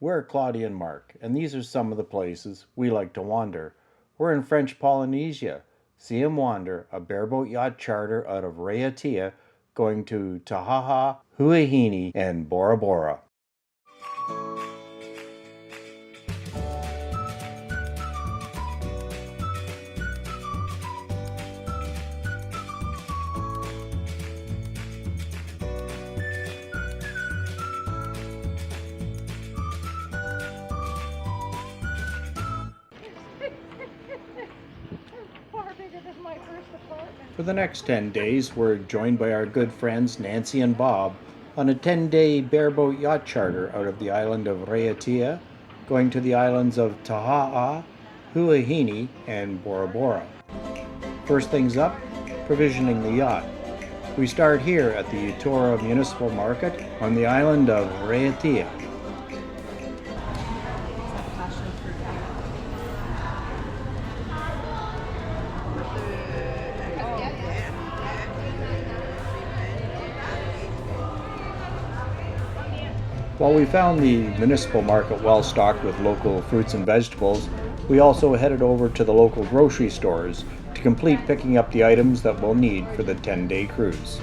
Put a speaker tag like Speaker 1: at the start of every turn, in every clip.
Speaker 1: We're Claudia and Mark, and these are some of the places we like to wander. We're in French Polynesia. See 'em wander, a bareboat yacht charter out of Raiatea going to Taha'a, Huahine and Bora Bora. For the next 10 days, we're joined by our good friends Nancy and Bob on a 10-day bareboat yacht charter out of the island of Raiatea, going to the islands of Taha'a, Huahine, and Bora Bora. First things up, provisioning the yacht. We start here at the Utora Municipal Market on the island of Raiatea. While we found the municipal market well stocked with local fruits and vegetables, we also headed over to the local grocery stores to complete picking up the items that we'll need for the 10-day cruise.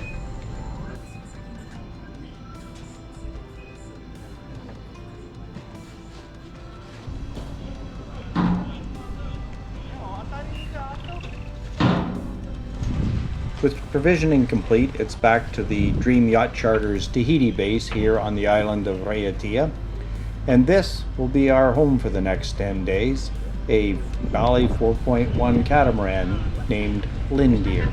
Speaker 1: With provisioning complete, it's back to the Dream Yacht Charter's Tahiti base here on the island of Raiatea. And this will be our home for the next 10 days, a Valley 4.1 catamaran named Lindeer.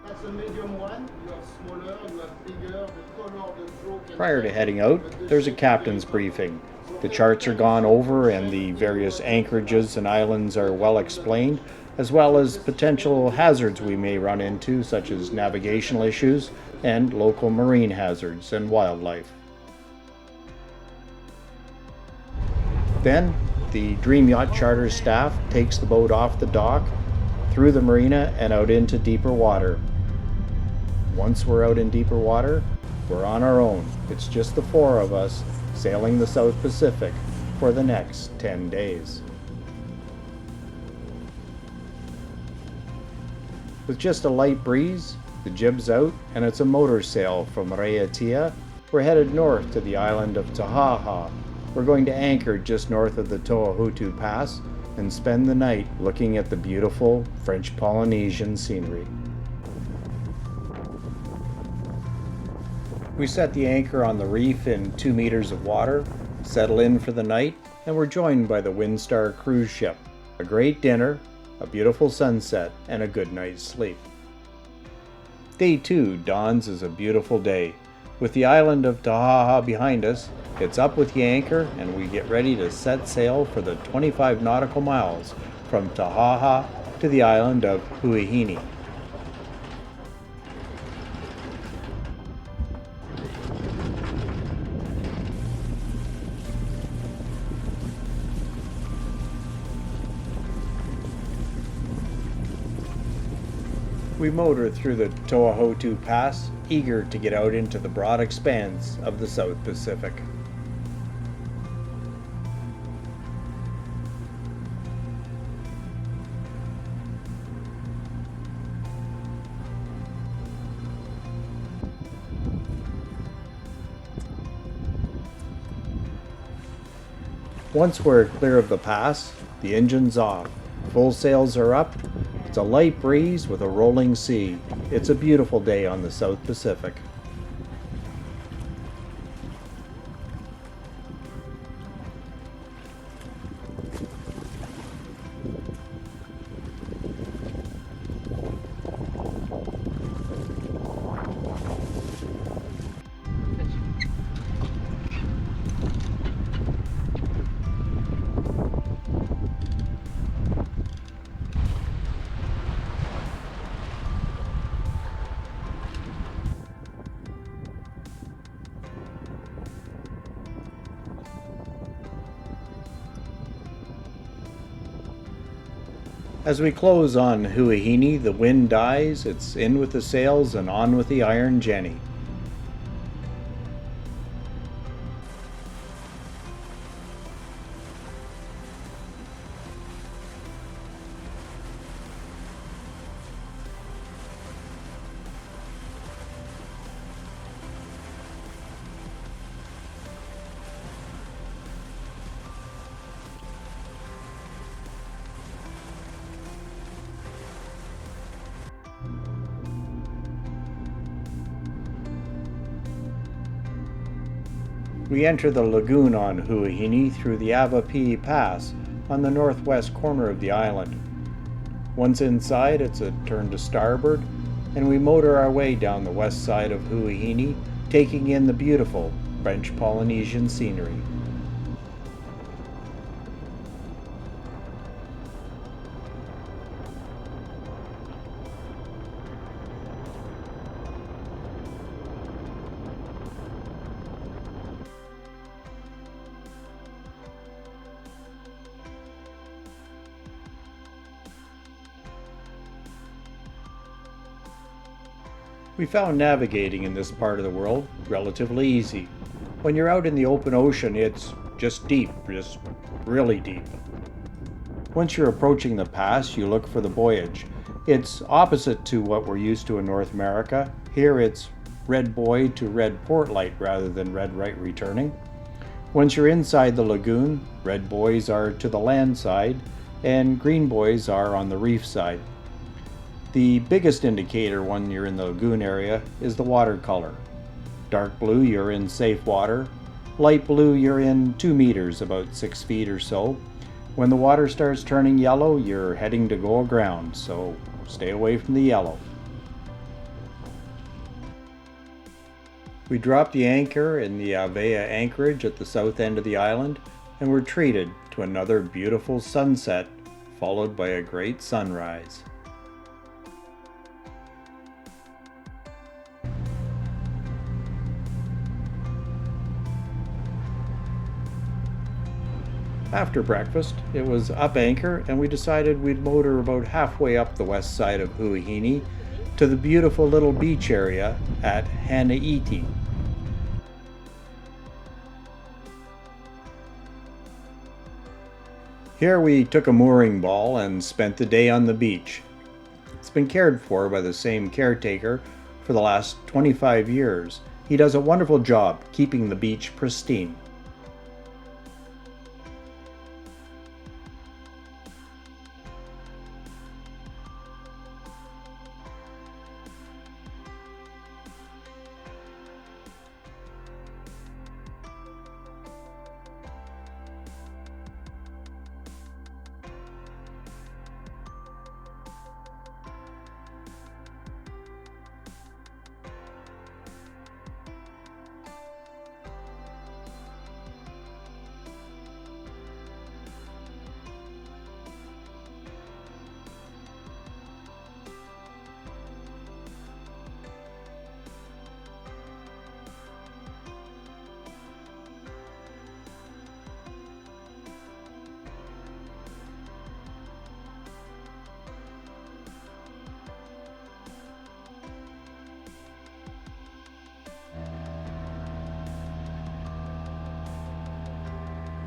Speaker 2: That's a medium one. You have smaller, you have bigger. The color, the stroke.
Speaker 1: Prior to heading out, there's a captain's briefing. The charts are gone over and the various anchorages and islands are well explained, as well as potential hazards we may run into, such as navigational issues and local marine hazards and wildlife. Then, the Dream Yacht Charter staff takes the boat off the dock, through the marina and out into deeper water. Once we're out in deeper water, we're on our own. It's just the four of us sailing the South Pacific for the next 10 days. With just a light breeze, the jib's out, and it's a motor sail from Raiatea. We're headed north to the island of Tahaa. We're going to anchor just north of the Toahutu Pass and spend the night looking at the beautiful French Polynesian scenery. We set the anchor on the reef in 2 meters of water, settle in for the night, and we're joined by the Windstar cruise ship. A great dinner, a beautiful sunset, and a good night's sleep. Day 2 dawns as a beautiful day. With the island of Tahaa behind us, it's up with the anchor and we get ready to set sail for the 25 nautical miles from Tahaa to the island of Huahine. We motor through the Toahutu Pass, eager to get out into the broad expanse of the South Pacific. Once we're clear of the pass, the engine's off. Full sails are up. It's a light breeze with a rolling sea. It's a beautiful day on the South Pacific. As we close on Huahine, the wind dies, it's in with the sails and on with the iron jenny. We enter the lagoon on Huahine through the Avapi Pass on the northwest corner of the island. Once inside, it's a turn to starboard, and we motor our way down the west side of Huahine, taking in the beautiful French Polynesian scenery. We found navigating in this part of the world relatively easy. When you're out in the open ocean, it's just deep, just really deep. Once you're approaching the pass, you look for the buoyage. It's opposite to what we're used to in North America. Here it's red buoy to red port light rather than red right returning. Once you're inside the lagoon, red buoys are to the land side and green buoys are on the reef side. The biggest indicator when you're in the lagoon area is the water color. Dark blue, you're in safe water. Light blue, you're in 2 meters, about 6 feet or so. When the water starts turning yellow, you're heading to go aground, so stay away from the yellow. We dropped the anchor in the Raiatea anchorage at the south end of the island, and were treated to another beautiful sunset, followed by a great sunrise. After breakfast, it was up anchor, and we decided we'd motor about halfway up the west side of Huahine to the beautiful little beach area at Raiatea. Here we took a mooring ball and spent the day on the beach. It's been cared for by the same caretaker for the last 25 years. He does a wonderful job keeping the beach pristine.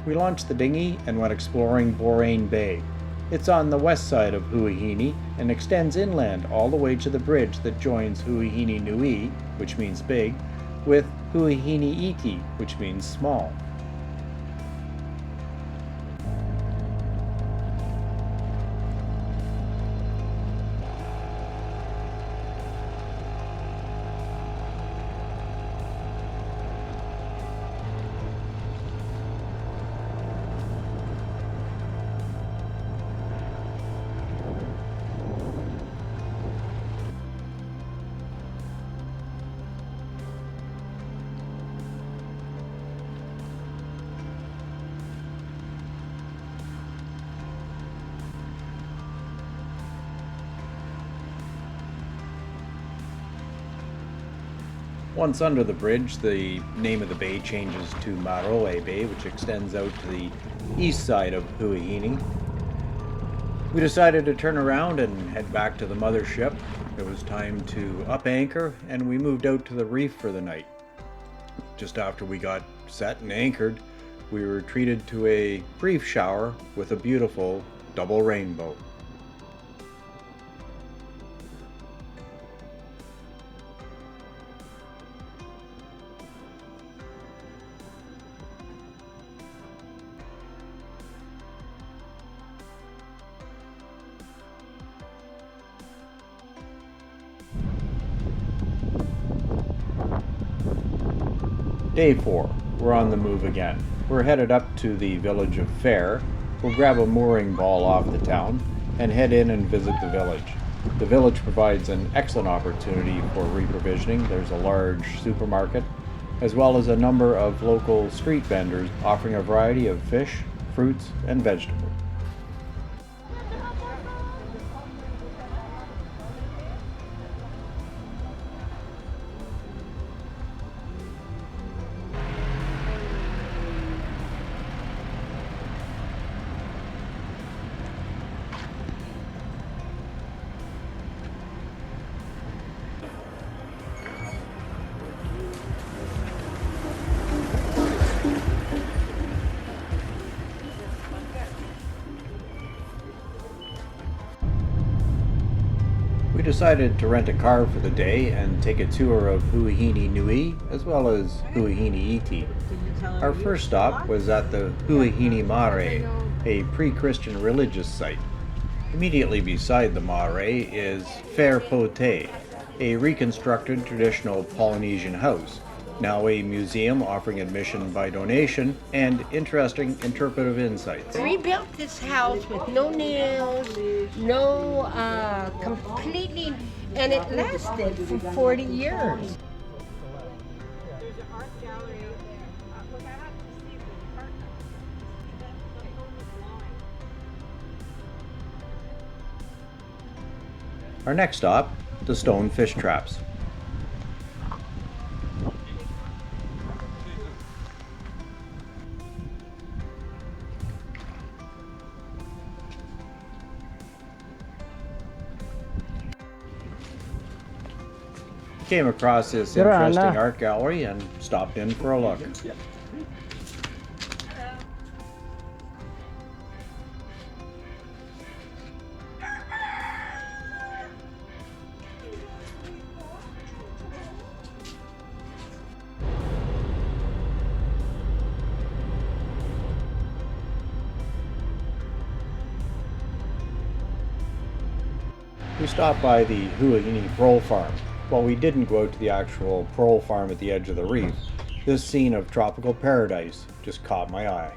Speaker 1: We launched the dinghy and went exploring Boraine Bay. It's on the west side of Huahine and extends inland all the way to the bridge that joins Huahine Nui, which means big, with Huahine Iti, which means small. Once under the bridge, the name of the bay changes to Maroe Bay, which extends out to the east side of Huahine. We decided to turn around and head back to the mothership. It was time to up anchor, and we moved out to the reef for the night. Just after we got set and anchored, we were treated to a brief shower with a beautiful double rainbow. Day 4. We're on the move again. We're headed up to the village of Fair. We'll grab a mooring ball off the town and head in and visit the village. The village provides an excellent opportunity for reprovisioning. There's a large supermarket, as well as a number of local street vendors offering a variety of fish, fruits, and vegetables. We decided to rent a car for the day and take a tour of Huahine Nui as well as Huahine Iti. Our first stop was at the Huahine Mare, a pre-Christian religious site. Immediately beside the mare is Fair Pote, a reconstructed traditional Polynesian house, now a museum offering admission by donation and interesting interpretive insights.
Speaker 3: We built this house with no nails, completely, and it lasted for 40 years.
Speaker 4: There's an art gallery. Look, I have to see the partner. The line.
Speaker 1: Our next stop, the Stone Fish Traps. Came across this interesting art gallery and stopped in for a look. We stopped by the Huahine Pearl Farm. While we didn't go out to the actual pearl farm at the edge of the reef, this scene of tropical paradise just caught my eye.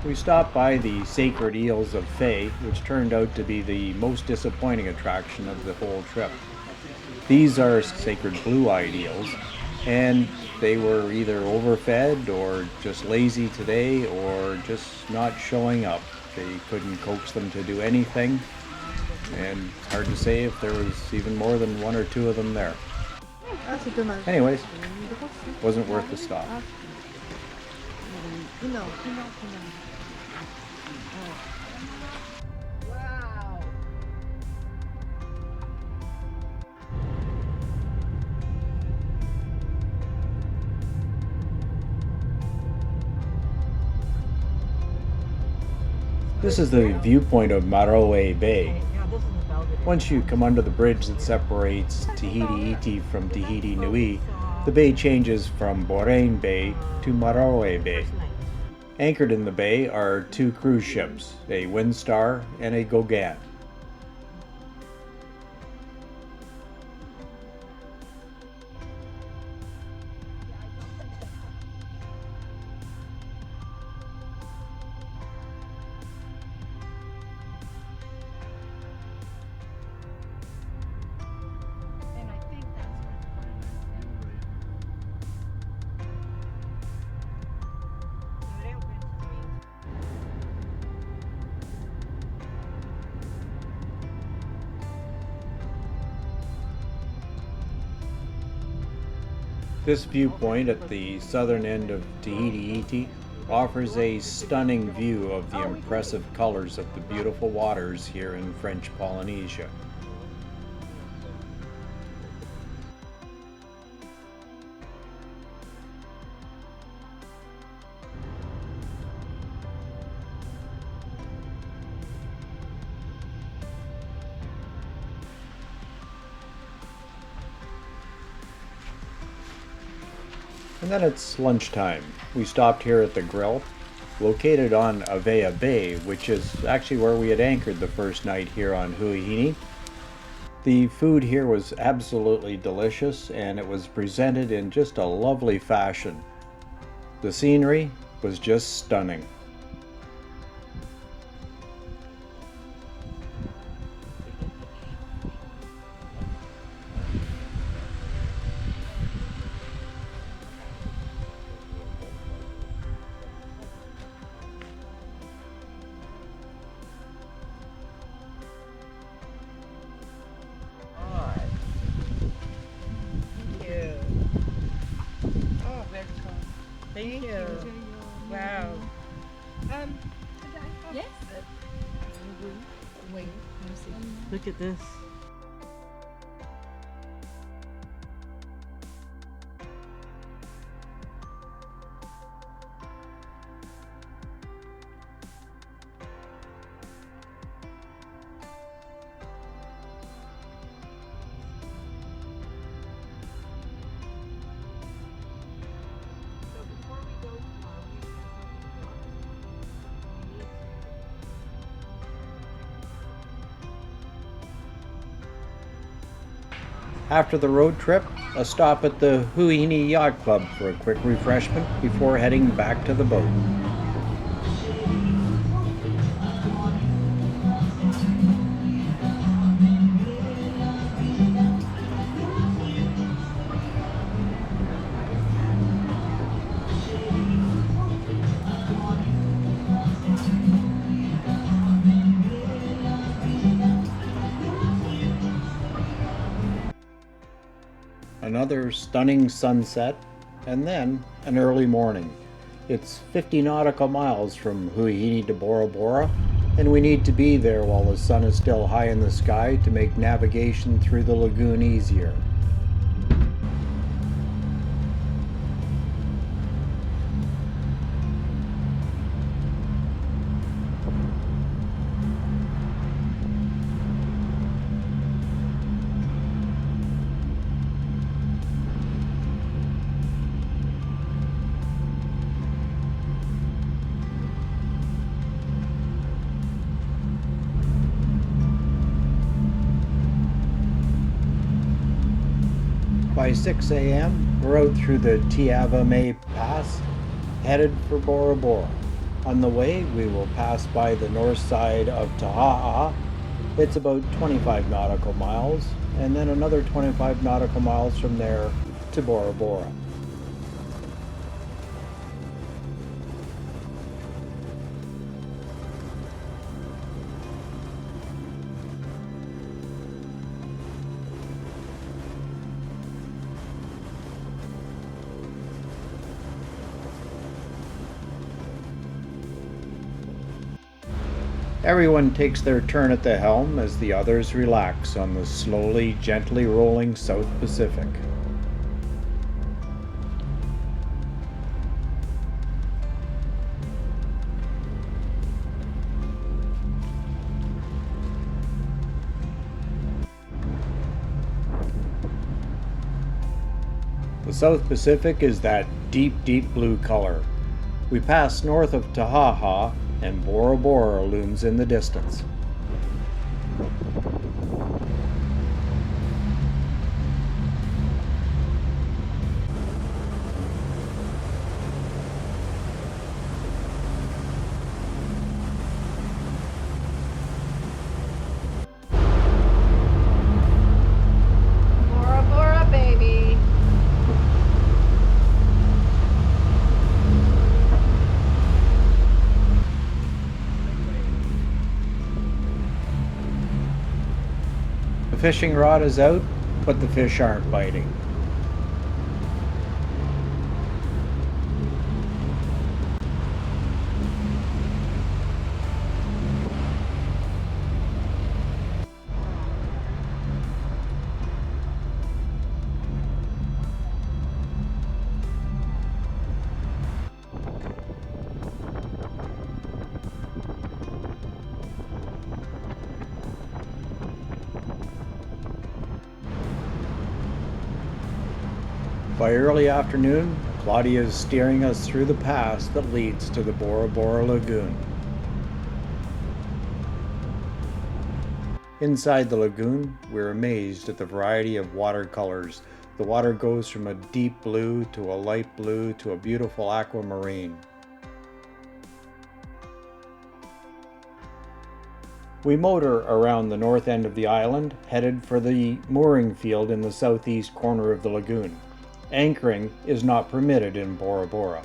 Speaker 1: We stopped by the sacred eels of Faye, which turned out to be the most disappointing attraction of the whole trip. These are sacred blue-eyed eels, and they were either overfed or just lazy today or just not showing up. They couldn't coax them to do anything, and it's hard to say if there was even more than one or two of them there. Anyways, wasn't worth the stop.
Speaker 3: Wow.
Speaker 1: This is the viewpoint of Maroe Bay. Once you come under the bridge that separates Tahiti Iti from Tahiti Nui, the bay changes from Boraine Bay to Maroe Bay. Anchored in the bay are two cruise ships, a Windstar and a Gauguin. This viewpoint at the southern end of Tahiti offers a stunning view of the impressive colors of the beautiful waters here in French Polynesia. And then it's lunchtime. We stopped here at the grill, located on Avea Bay, which is actually where we had anchored the first night here on Huahine. The food here was absolutely delicious, and it was presented in just a lovely fashion. The scenery was just stunning.
Speaker 3: Thank you. Wow.
Speaker 4: Yes.
Speaker 3: Wait, let me see. Look at this.
Speaker 1: After the road trip, a stop at the Huahine Yacht Club for a quick refreshment before heading back to the boat. Another stunning sunset, and then an early morning. It's 50 nautical miles from Huahine to Bora Bora, and we need to be there while the sun is still high in the sky to make navigation through the lagoon easier. By 6 a.m., we're out through the Taha'a Pass, headed for Bora Bora. On the way, we will pass by the north side of Taha'a. It's about 25 nautical miles, and then another 25 nautical miles from there to Bora Bora. Everyone takes their turn at the helm as the others relax on the slowly, gently rolling South Pacific. The South Pacific is that deep, deep blue color. We pass north of Tahaa, and Bora Bora looms in the distance.
Speaker 4: Bora Bora, baby.
Speaker 1: The fishing rod is out, but the fish aren't biting. By early afternoon, Claudia is steering us through the pass that leads to the Bora Bora Lagoon. Inside the lagoon, we're amazed at the variety of watercolors. The water goes from a deep blue to a light blue to a beautiful aquamarine. We motor around the north end of the island, headed for the mooring field in the southeast corner of the lagoon. Anchoring is not permitted in Bora Bora.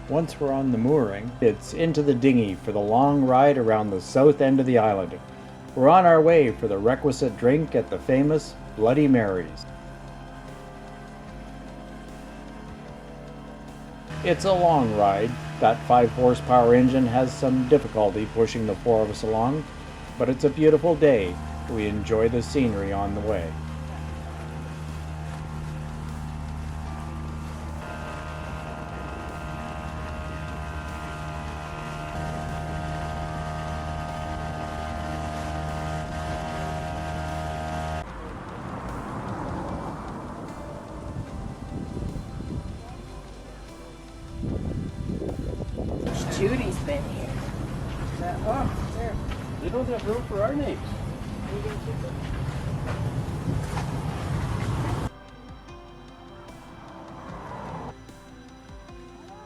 Speaker 1: Once we're on the mooring, it's into the dinghy for the long ride around the south end of the island. We're on our way for the requisite drink at the famous Bloody Mary's. It's a long ride. That 5 horsepower engine has some difficulty pushing the 4 of us along, but it's a beautiful day. We enjoy the scenery on the way.
Speaker 3: Judy's been here. Oh, there.
Speaker 5: They don't have room for our names.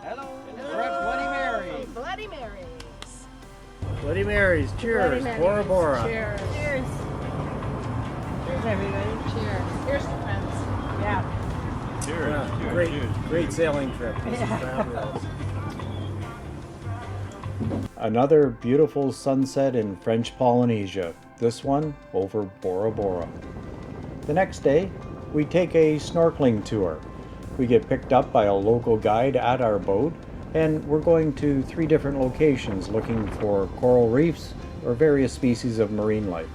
Speaker 1: Hello. We're at Bloody Mary's.
Speaker 3: Bloody Mary's.
Speaker 1: Bloody Mary's. Cheers.
Speaker 3: Bloody
Speaker 1: Bora
Speaker 3: Mary's.
Speaker 1: Bora.
Speaker 3: Cheers. Cheers. Cheers, everybody. Cheers. Here's the friends. Yeah.
Speaker 5: Cheers.
Speaker 1: Yeah, great sailing trip. This is fabulous. Another beautiful sunset in French Polynesia, this one over Bora Bora. The next day, we take a snorkeling tour. We get picked up by a local guide at our boat, and we're going to 3 different locations looking for coral reefs or various species of marine life.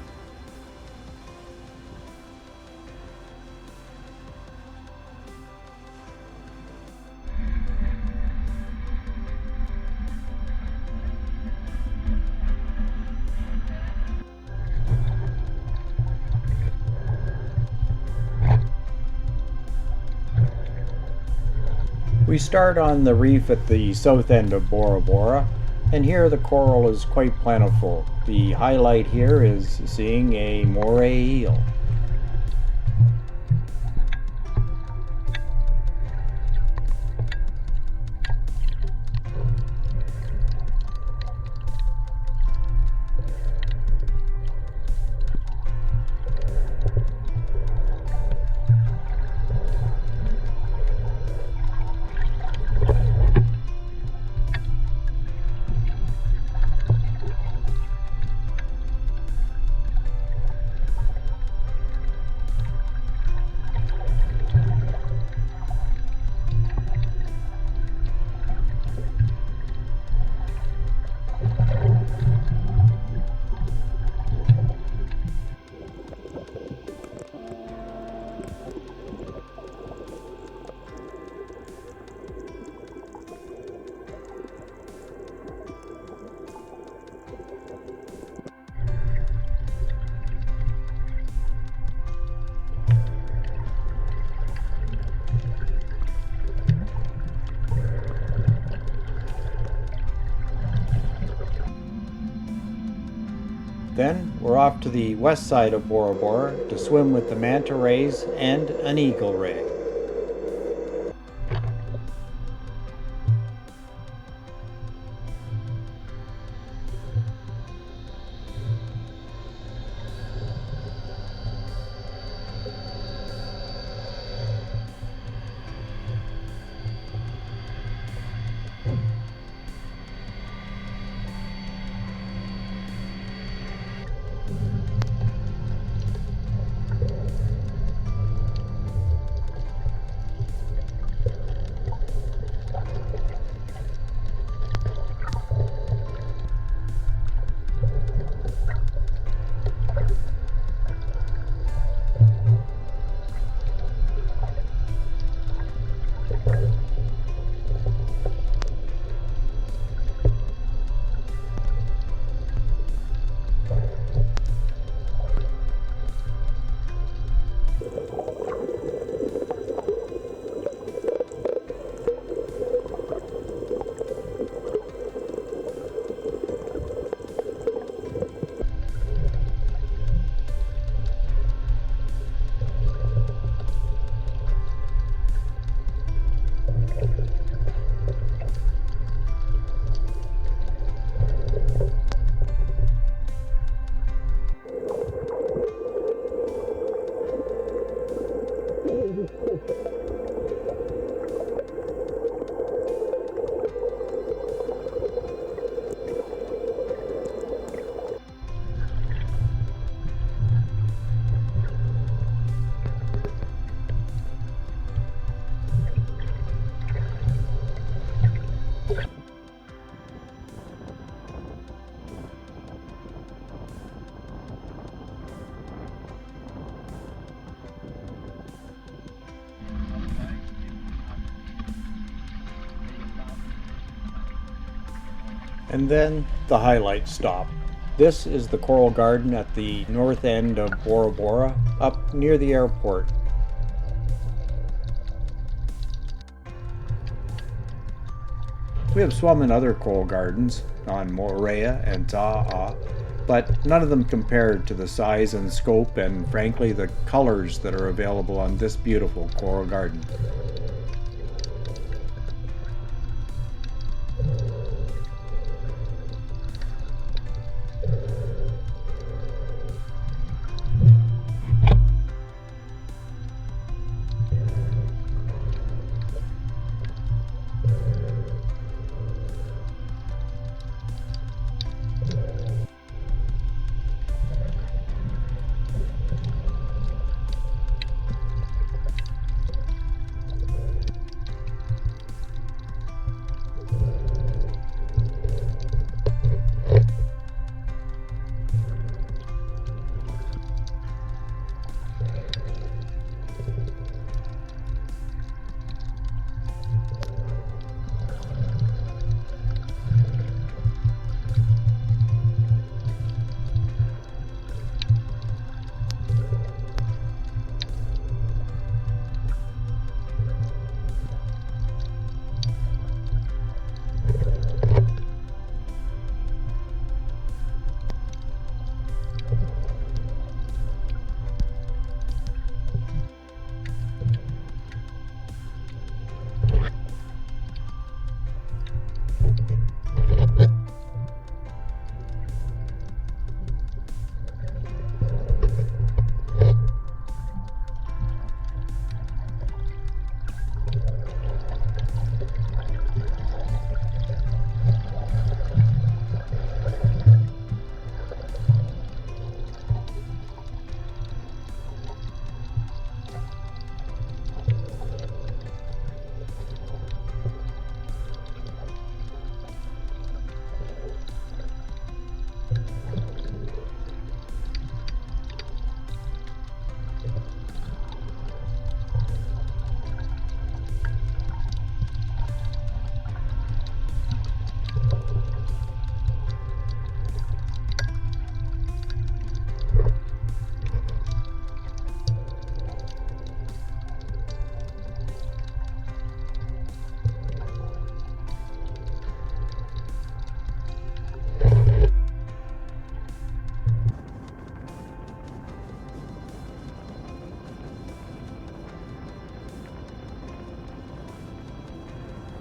Speaker 1: We start on the reef at the south end of Bora Bora, and here the coral is quite plentiful. The highlight here is seeing a moray eel. Then we're off to the west side of Bora Bora to swim with the manta rays and an eagle ray. And then the highlight stop. This is the Coral Garden at the north end of Bora Bora, up near the airport. We have swum in other coral gardens on Raiatea and Taha'a, but none of them compared to the size and scope and frankly the colors that are available on this beautiful coral garden.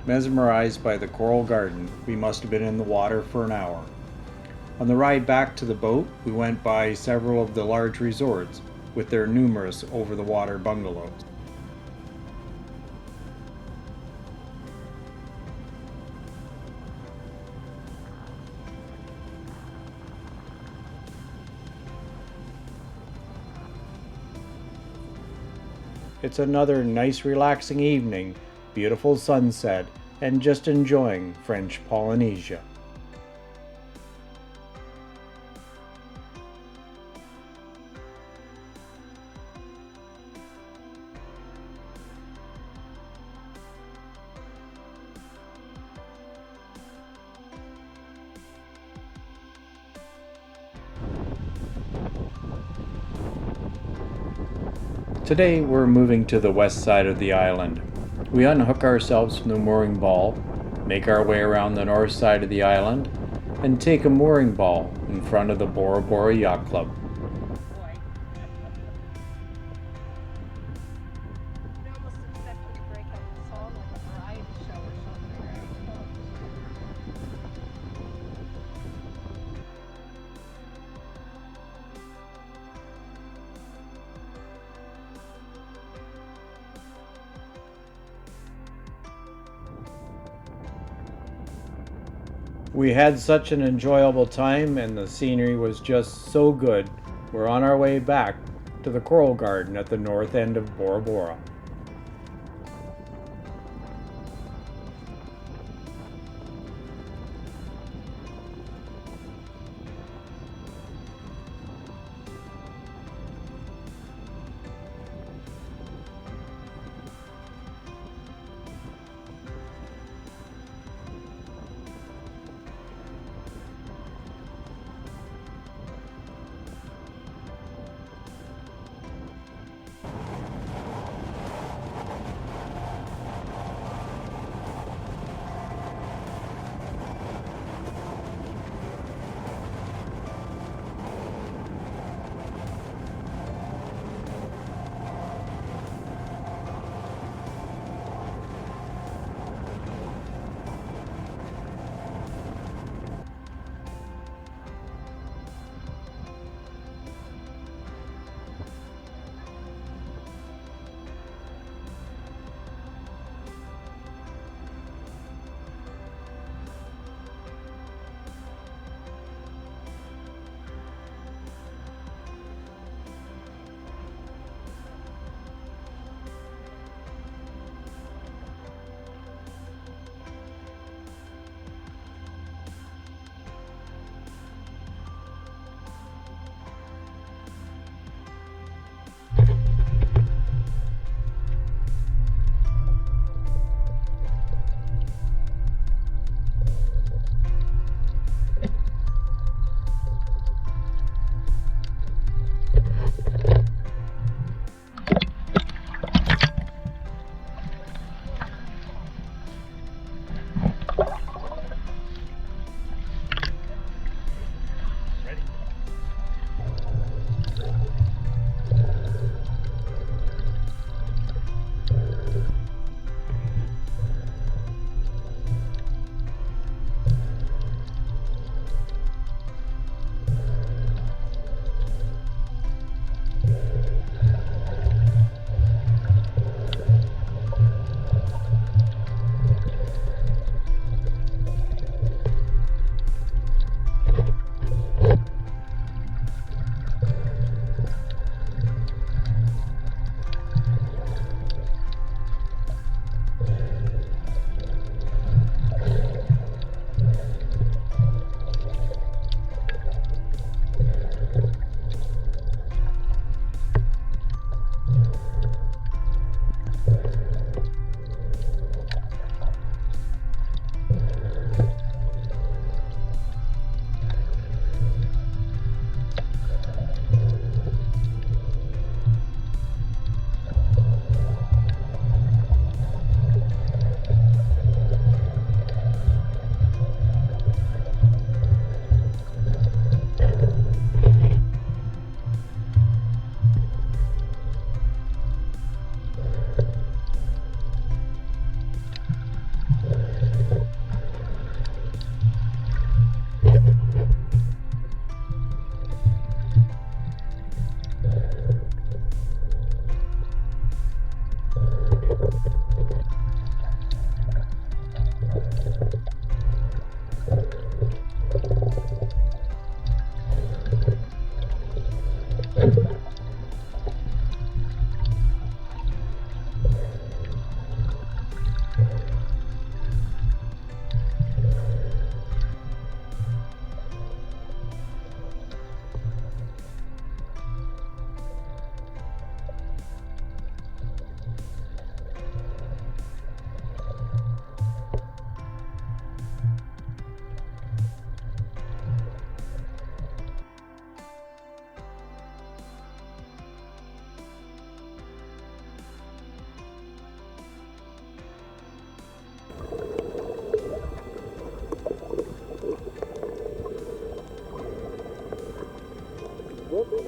Speaker 1: Mesmerized by the coral garden, we must have been in the water for an hour. On the ride back to the boat, we went by several of the large resorts with their numerous over-the-water bungalows. It's another nice relaxing evening, beautiful sunset, and just enjoying French Polynesia. Today we're moving to the west side of the island. We unhook ourselves from the mooring ball, make our way around the north side of the island, and take a mooring ball in front of the Bora Bora Yacht Club.
Speaker 4: They almost expected to break up the song like a variety show or something, right?
Speaker 1: We had such an enjoyable time and the scenery was just so good. We're on our way back to the Coral Garden at the north end of Bora Bora.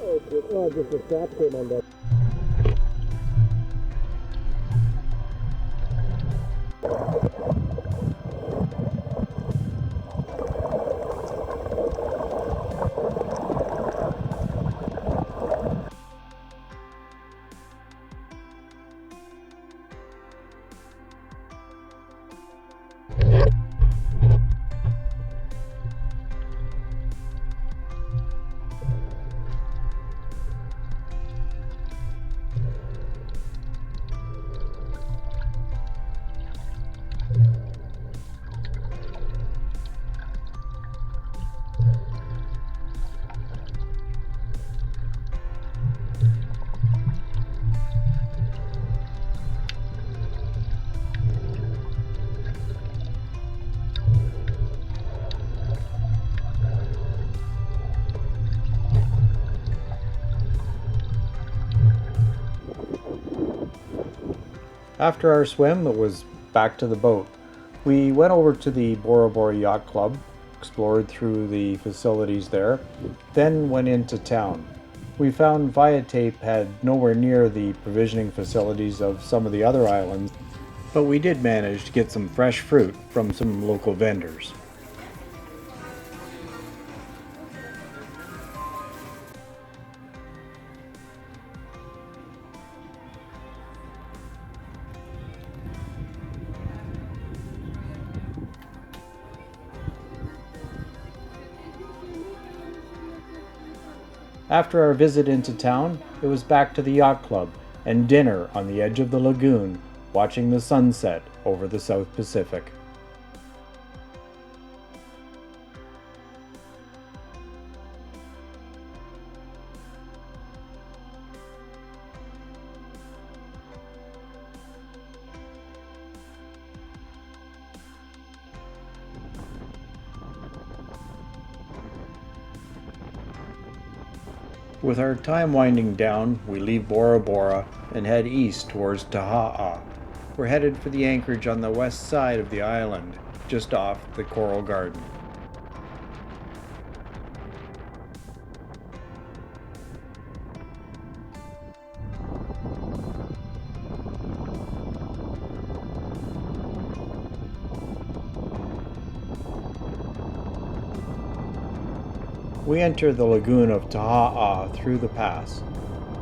Speaker 2: Oh, just a strap came undone.
Speaker 1: After our swim, it was back to the boat. We went over to the Bora Bora Yacht Club, explored through the facilities there, then went into town. We found Raiatea had nowhere near the provisioning facilities of some of the other islands, but we did manage to get some fresh fruit from some local vendors. After our visit into town, it was back to the yacht club and dinner on the edge of the lagoon, watching the sunset over the South Pacific. With our time winding down, we leave Bora Bora and head east towards Taha'a. We're headed for the anchorage on the west side of the island, just off the Coral Garden. We enter the lagoon of Taha'a through the pass,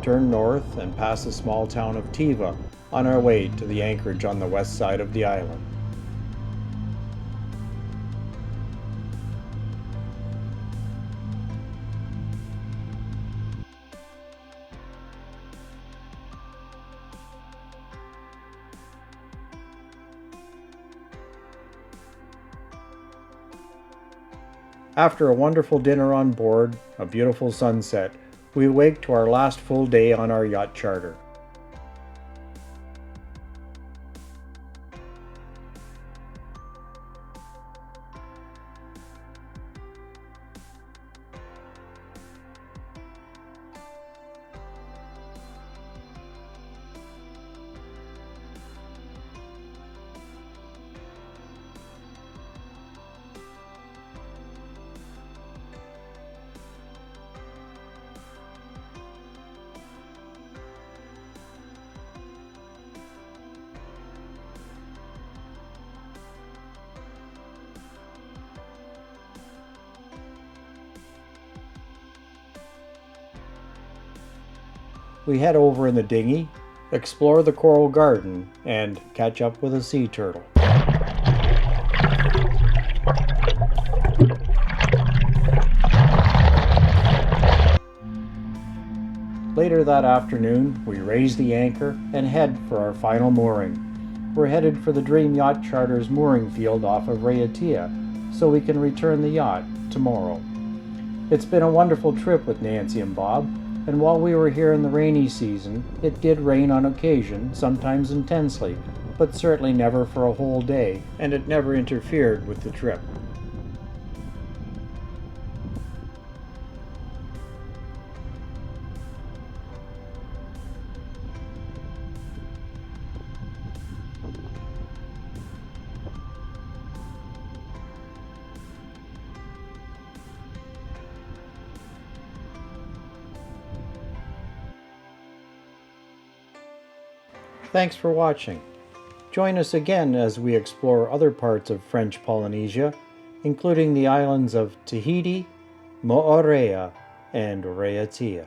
Speaker 1: turn north and pass the small town of Tiva on our way to the anchorage on the west side of the island. After a wonderful dinner on board, a beautiful sunset, we awake to our last full day on our yacht charter. We head over in the dinghy, explore the Coral Garden, and catch up with a sea turtle. Later that afternoon, we raise the anchor and head for our final mooring. We're headed for the Dream Yacht Charter's mooring field off of Raiatea, so we can return the yacht tomorrow. It's been a wonderful trip with Nancy and Bob, and while we were here in the rainy season, it did rain on occasion, sometimes intensely, but certainly never for a whole day, and it never interfered with the trip. Thanks for watching. Join us again as we explore other parts of French Polynesia, including the islands of Tahiti, Moorea, and Raiatea.